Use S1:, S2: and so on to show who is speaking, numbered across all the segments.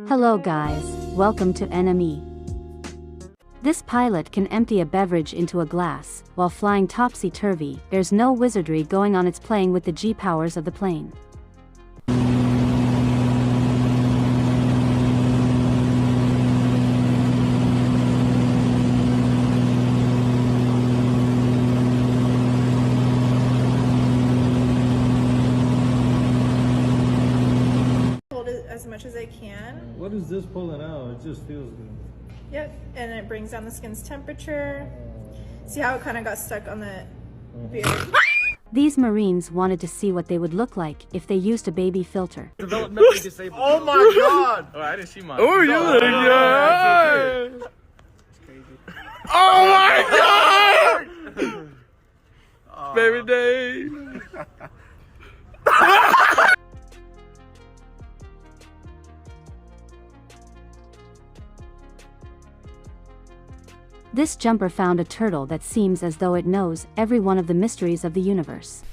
S1: Hello guys, welcome to NME. This pilot can empty a beverage into a glass, while flying topsy-turvy. There's no wizardry going on, it's playing with the G-powers of the plane.
S2: As much as I can.
S3: What is this pulling out? It just feels good.
S2: Yep, and it brings down the skin's temperature. See how it kind of got stuck on the beard?
S1: These Marines wanted to see what they would look like if they used a baby filter.
S4: Developmentally disabled.
S5: Oh my god!
S4: Oh, I didn't see mine.
S5: Oh, you look good!
S4: It's crazy.
S5: Oh my god! Baby Dave!
S1: This jumper found a turtle that seems as though it knows every one of the mysteries of the universe.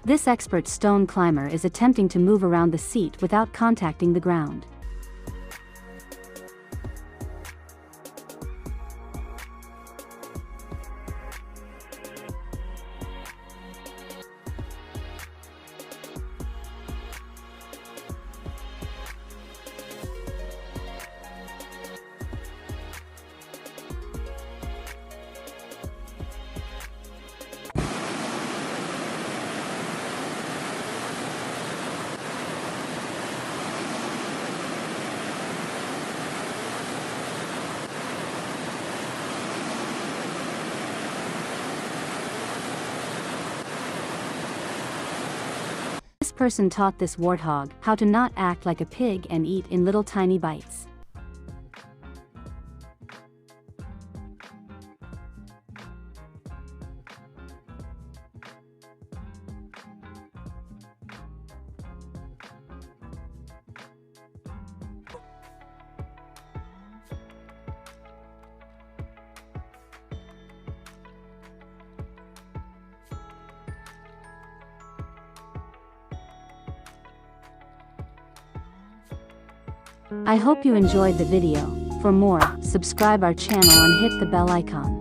S1: This expert stone climber is attempting to move around the seat without contacting the ground. This person taught this warthog how to not act like a pig and eat in little tiny bites. I hope you enjoyed the video. For more, subscribe our channel and hit the bell icon.